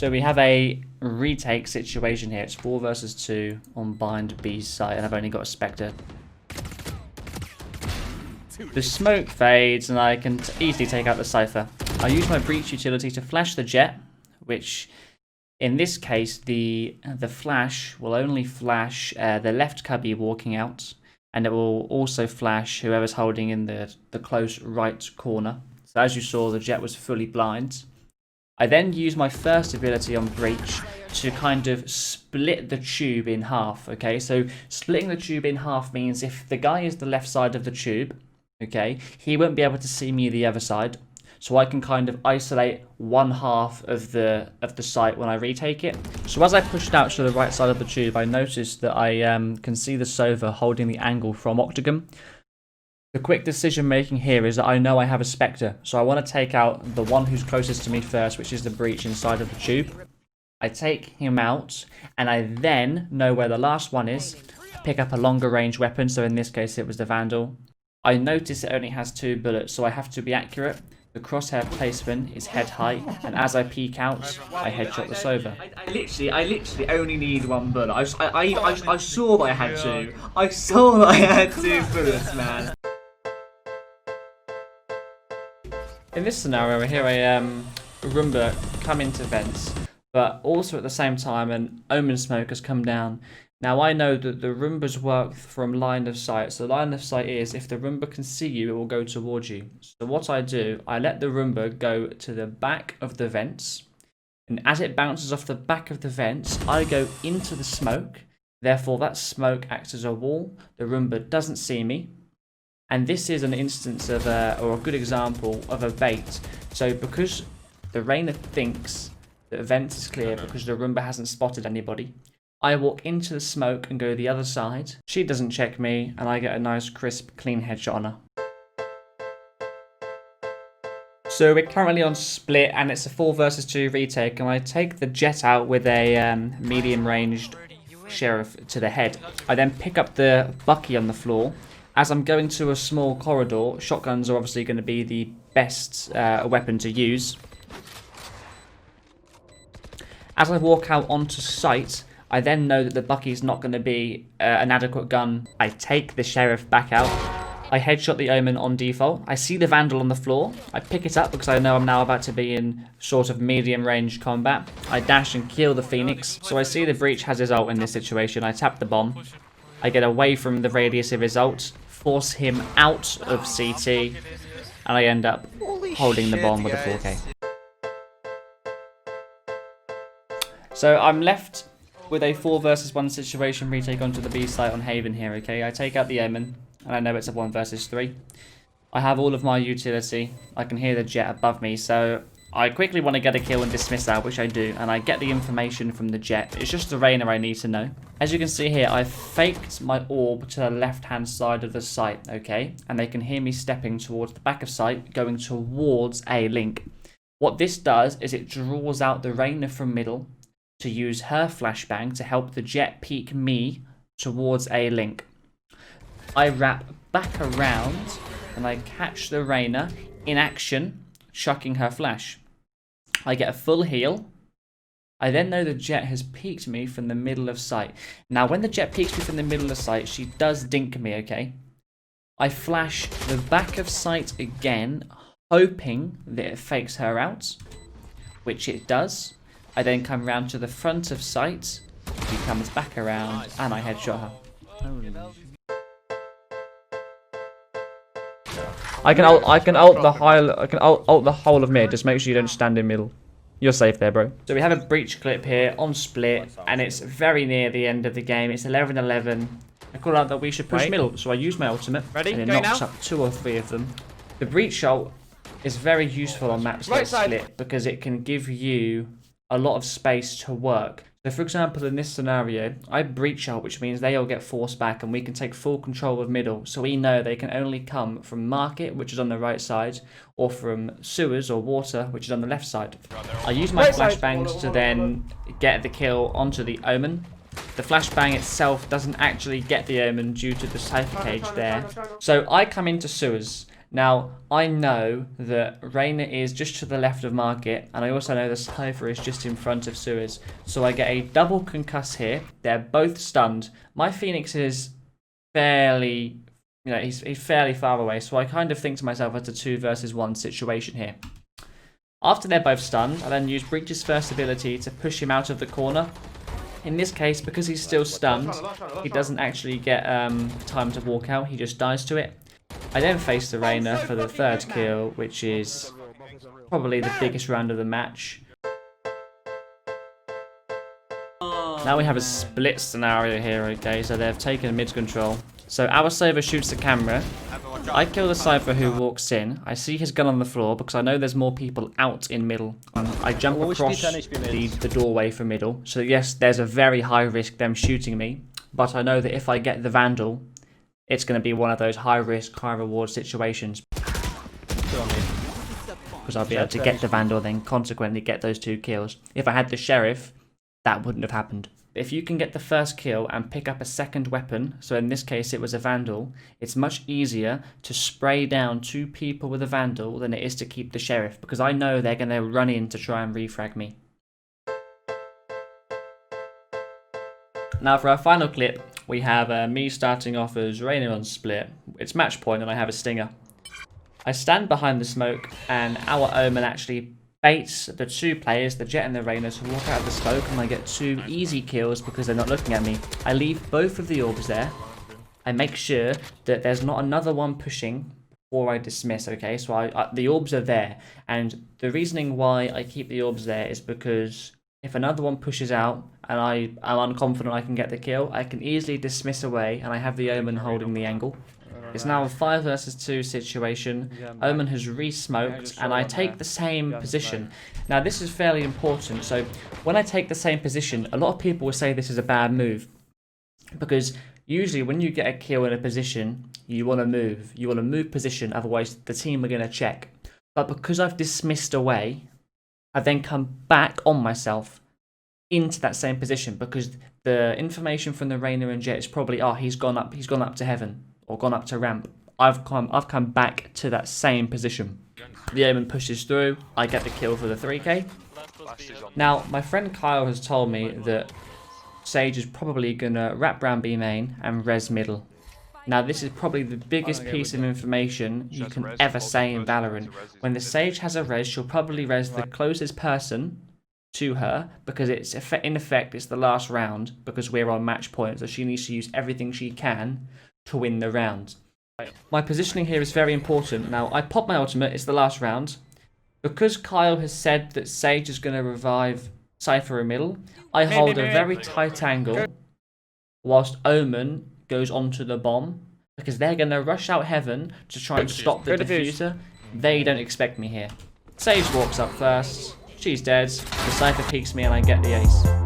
So we have a retake situation here. It's 4 versus 2 on bind B's side, and I've only got a Spectre. The smoke fades, and I can easily take out the Cypher. I use my Breach utility to flash the Jett, which in this case, the flash will only flash the left cubby walking out, and it will also flash whoever's holding in the close right corner. So as you saw, the Jett was fully blind. I then use my first ability on Breach to kind of split the tube in half, okay? So splitting the tube in half means if the guy is the left side of the tube, okay, he won't be able to see me the other side. So I can kind of isolate one half of the site when I retake it. So as I pushed out to the right side of the tube, I noticed that I can see the Sova holding the angle from Octagon. The quick decision making here is that I know I have a Spectre, so I want to take out the one who's closest to me first, which is the Breach inside of the tube. I take him out, and I then know where the last one is, pick up a longer range weapon, so in this case it was the Vandal. I notice it only has 2 bullets, so I have to be accurate. The crosshair placement is head high, and as I peek out, I headshot the Sova. I literally only need 1 bullet. I saw that I had 2. I saw that I had 2 bullets, man. In this scenario here, a Roomba come into vents, but also at the same time an Omen smoke has come down. Now I know that the Roombas work from line of sight. So line of sight is if the Roomba can see you, it will go towards you. So what I do, I let the Roomba go to the back of the vents, and as it bounces off the back of the vents, I go into the smoke. Therefore that smoke acts as a wall. The Roomba doesn't see me. And this is an instance of or a good example of a bait. So because the Reyna thinks that vent is clear because the Roomba hasn't spotted anybody, I walk into the smoke and go the other side. She doesn't check me, and I get a nice crisp clean headshot on her. So we're currently on split, and it's a 4 versus 2 retake, and I take the Jett out with a medium ranged sheriff to the head. I then pick up the Bucky on the floor. As I'm going to a small corridor, shotguns are obviously going to be the best weapon to use. As I walk out onto site, I then know that the Bucky's not going to be an adequate gun. I take the Sheriff back out. I headshot the Omen on default. I see the Vandal on the floor. I pick it up because I know I'm now about to be in sort of medium range combat. I dash and kill the Phoenix. So I see the Breach has his ult in this situation. I tap the bomb. I get away from the radius of his ult, force him out of CT, and I end up holding the bomb with a 4K. So I'm left with a 4 versus 1 situation retake onto the B site on Haven here, okay? I take out the Omen, and I know it's a 1 versus 3. I have all of my utility. I can hear the Jett above me, so I quickly want to get a kill and dismiss that, which I do, and I get the information from the Jett. It's just the Reyna I need to know. As you can see here, I've faked my orb to the left-hand side of the site, okay? And they can hear me stepping towards the back of site, going towards a link. What this does is it draws out the Reyna from middle to use her flashbang to help the Jett peek me towards a link. I wrap back around, and I catch the Reyna in action, chucking her flash. I get a full heal. I then know the Jett has peeked me from the middle of sight. Now, when the Jett peeks me from the middle of sight, she does dink me, okay? I flash the back of sight again, hoping that it fakes her out, which it does. I then come round to the front of sight. She comes back around, and I headshot her. I can ult the whole of mid. Just make sure you don't stand in middle. You're safe there, bro. So we have a Breach clip here on split, and it's very near the end of the game. It's 11-11. I call out that we should push middle, so I use my ultimate. Ready? And it knocks up 2 or 3 of them. The Breach ult is very useful on maps like split because it can give you a lot of space to work. So for example, in this scenario, I breach out, which means they all get forced back and we can take full control of middle. So we know they can only come from market, which is on the right side, or from sewers or water, which is on the left side. I use my flashbangs to then get the kill onto the Omen. The flashbang itself doesn't actually get the Omen due to the Cypher cage there. So I come into sewers. Now, I know that Reyna is just to the left of Market, and I also know the Cypher is just in front of Sewers. So I get a double concuss here. They're both stunned. My Phoenix is fairly, he's fairly far away, so I kind of think to myself it's a 2 versus 1 situation here. After they're both stunned, I then use Breach's first ability to push him out of the corner. In this case, because he's still stunned, he doesn't actually get time to walk out, he just dies to it. I then face the Reyna for the 3rd kill, which is probably the biggest round of the match. Now we have a split scenario here, okay, so they've taken mid control. So our Cypher shoots the camera. I kill the Cypher who walks in. I see his gun on the floor because I know there's more people out in middle. I jump across the doorway for middle. So yes, there's a very high risk them shooting me. But I know that if I get the Vandal, it's going to be one of those high risk, high reward situations. Because I'll be able to get the Vandal, then consequently get those 2 kills. If I had the Sheriff, that wouldn't have happened. If you can get the 1st kill and pick up a 2nd weapon, so in this case it was a Vandal, it's much easier to spray down 2 people with a Vandal than it is to keep the Sheriff, because I know they're going to run in to try and refrag me. Now for our final clip, we have me starting off as Reyna on split. It's match point and I have a stinger. I stand behind the smoke and our Omen actually baits the 2 players, the Jett and the Reyna, to walk out of the smoke, and I get 2 easy kills because they're not looking at me. I leave both of the orbs there. I make sure that there's not another one pushing before I dismiss, okay? So the orbs are there, and the reasoning why I keep the orbs there is because if another one pushes out and I'm unconfident I can get the kill, I can easily dismiss away and I have the Omen holding the angle. It's now a 5 versus 2 situation. Omen has re-smoked and I take the same position. Now this is fairly important. So when I take the same position, a lot of people will say this is a bad move. Because usually when you get a kill in a position, you want to move. You want to move position, otherwise the team are going to check. But because I've dismissed away, I then come back on myself into that same position. Because the information from the Reyna and Jett is probably, oh, he's gone up to heaven. Or gone up to ramp. I've come back to that same position. The Omen pushes through. I get the kill for the 3k. Now, my friend Kyle has told me that Sage is probably going to wrap round B main and res middle. Now, this is probably the biggest piece of information you can ever say in Valorant. When the Sage has a res, she'll probably res the closest person to her, because it's in effect it's the last round, because we're on match point, so she needs to use everything she can to win the round. My positioning here is very important. Now, I pop my ultimate, it's the last round. Because Kyle has said that Sage is going to revive Cypher in middle, I hold a very tight angle whilst Omen goes onto the bomb, because they're going to rush out heaven to try and stop the diffuser. They don't expect me here. Sage walks up first, she's dead, the Cypher peeks me and I get the ace.